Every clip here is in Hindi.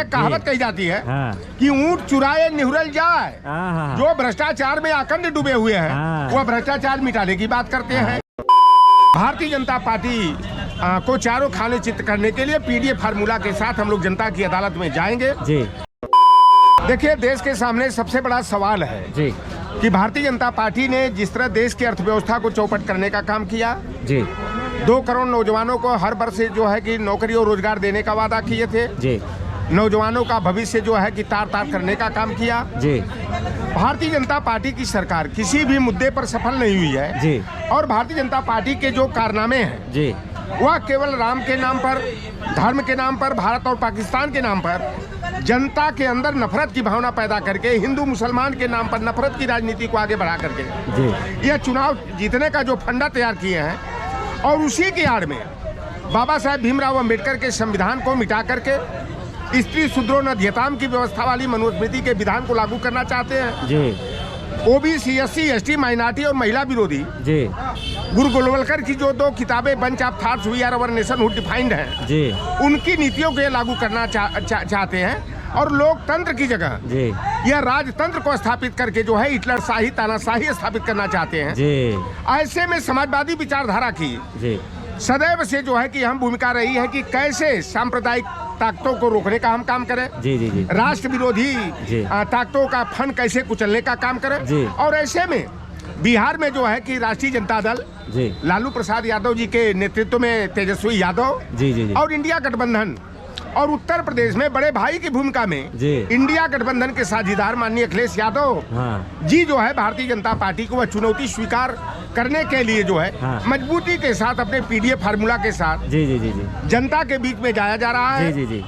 एक कहावत कही जाती है कि ऊंट चुराए निहुरल जाए। जो भ्रष्टाचार में अखंड डूबे हुए हैं वो भ्रष्टाचार मिटाने की बात करते हैं। भारतीय जनता पार्टी को चारों खाने चित करने के लिए पीडीए फार्मूला के साथ हम लोग जनता की अदालत में जाएंगे जी। देखिए, देश के सामने सबसे बड़ा सवाल है जी कि भारतीय जनता पार्टी ने जिस तरह देश की अर्थव्यवस्था को चौपट करने का काम किया जी, 2 करोड़ नौजवानों को हर वर्ष जो है कि नौकरी और रोजगार देने का वादा किए थे जी, नौजवानों का भविष्य जो है कि तार तार करने का काम किया जी। भारतीय जनता पार्टी की सरकार किसी भी मुद्दे पर सफल नहीं हुई है जी। और भारतीय जनता पार्टी के जो कारनामे हैं जी, वह केवल राम के नाम पर, धर्म के नाम पर, भारत और पाकिस्तान के नाम पर जनता के अंदर नफरत की भावना पैदा करके, हिंदू मुसलमान के नाम पर नफरत की राजनीति को आगे बढ़ा करके जी, यह चुनाव जीतने का जो फंडा तैयार किए हैं और उसी की आड़ में बाबा साहेब भीमराव अंबेडकर के संविधान को मिटा करके स्त्री शूद्रो नध्यताम की व्यवस्था वाली मनुस्मृति के विधान को लागू करना चाहते हैं जी। ओबीसी, एससी, एसटी, माइनॉरिटी और महिला विरोधी जी, गुरु गोलवलकर की जो 2 किताबें bunch of thoughts we are our nation who defined है जी, उनकी नीतियों को लागू करना चाहते हैं। और लोकतंत्र की जगह जी, यह राजतंत्र को स्थापित करके जो है हिटलरशाही, तानाशाही स्थापित करना चाहते हैं जी। ऐसे में समाजवादी विचारधारा की जी सदैव से जो है कि अहम भूमिका रही है कि कैसे सांप्रदायिक ताकतों को रोकने का हम काम करें जी जी जी, राष्ट्र विरोधी ताकतों का फन कैसे कुचलने का काम करें जी। और ऐसे में बिहार में जो है कि राष्ट्रीय जनता दल जी, लालू प्रसाद यादव जी के नेतृत्व में तेजस्वी यादव जी जी जी, और इंडिया गठबंधन, और उत्तर प्रदेश में बड़े भाई की भूमिका में इंडिया गठबंधन के साझीदार माननीय अखिलेश यादव जी जो है भारतीय जनता पार्टी को वह चुनौती स्वीकार करने के लिए जो है मजबूती के साथ अपने पीडीए फार्मूला के साथ जी जी जी जनता के बीच में जाया जा रहा है जी जी।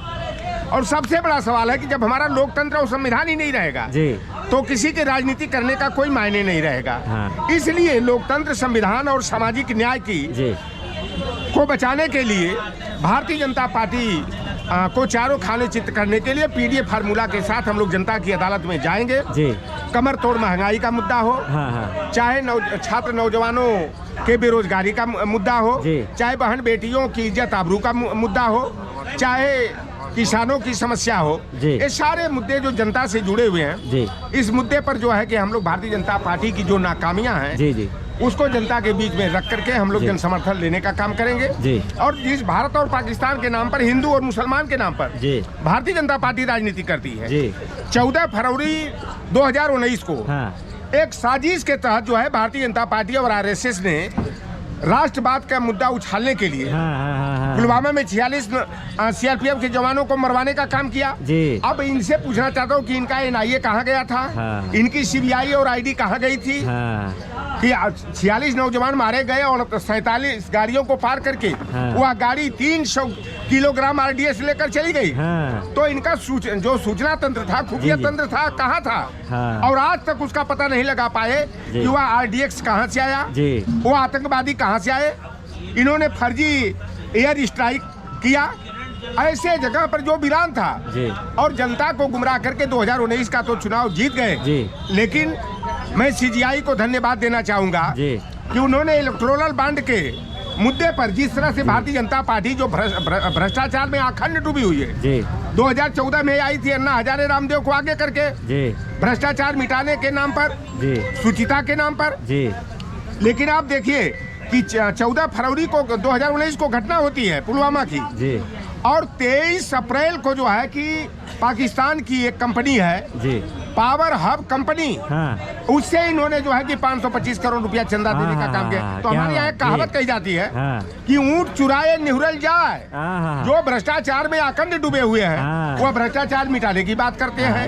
और सबसे बड़ा सवाल है कि जब हमारा लोकतंत्र और संविधान ही नहीं रहेगा जी, तो किसी की राजनीति करने का कोई मायने नहीं रहेगा। इसलिए लोकतंत्र, संविधान और सामाजिक न्याय की को बचाने के लिए भारतीय जनता पार्टी को चारों खाने चित करने के लिए पीडीए फार्मूला के साथ हम लोग जनता की अदालत में जाएंगे जी। कमर तोड़ महंगाई का मुद्दा हो, चाहे छात्र नौजवानों के बेरोजगारी का मुद्दा हो, चाहे बहन बेटियों की इज्जत आबरू का मुद्दा हो, चाहे किसानों की समस्या हो, ये सारे मुद्दे जो जनता से जुड़े हुए हैं, इस मुद्दे पर जो है कि हम लोग भारतीय जनता पार्टी की जो नाकामियां हैं जी जी, उसको जनता के बीच में रख करके हम लोग जन समर्थन लेने का काम करेंगे जी। और जिस भारत और पाकिस्तान के नाम पर, हिंदू और मुसलमान के नाम पर जी, भारतीय जनता पार्टी राजनीति करती है जी। 14 फरवरी 2019 को एक साजिश के तहत जो है भारतीय जनता पार्टी और आरएसएस ने राष्ट्रवाद का मुद्दा उछालने के लिए पुलवामा में 46 सीआरपीएफ के जवानों को मरवाने का काम किया जी। अब इनसे पूछना चाहता हूँ कि इनका एनआईए कहाँ गया था, इनकी सीबीआई और आईडी कहाँ गई थी कि 46 नौजवान मारे गए और 47 गाड़ियों को पार करके वह गाड़ी 300 किलोग्राम आरडीएक्स लेकर चली गई। तो इनका जो सूचना तंत्र था, खुफिया तंत्र था, कहाँ था? और आज तक उसका पता नहीं लगा पाए कि वह आरडीएक्स कहाँ से आया, वो आतंकवादी कहाँ से आए। इन्होंने फर्जी एयर स्ट्राइक किया ऐसे जगह पर जो वीरान था और जनता को गुमराह करके 2019 का तो चुनाव जीत गए। लेकिन मैं सीजीआई को धन्यवाद देना चाहूंगा कि उन्होंने इलेक्टोरल बॉन्ड के मुद्दे पर जिस तरह से भारतीय जनता पार्टी जो भ्रष्टाचार में अखंड डूबी हुई है, 2014 में आई थी अन्ना हजारे रामदेव को आगे करके भ्रष्टाचार मिटाने के नाम पर, सुचिता के नाम पर। लेकिन आप देखिए कि 14 फरवरी को 2019 को घटना होती है पुलवामा की और 23 अप्रैल को जो है कि पाकिस्तान की एक कंपनी है पावर हब कंपनी, उससे इन्होंने जो है कि 525 करोड़ रुपया चंदा देने का काम किया। तो हमारे यहाँ एक कहावत कही जाती है कि ऊंट चुराए निहुरल जाए। जो भ्रष्टाचार में अखंड डूबे हुए हैं वो भ्रष्टाचार मिटाने की बात करते हैं।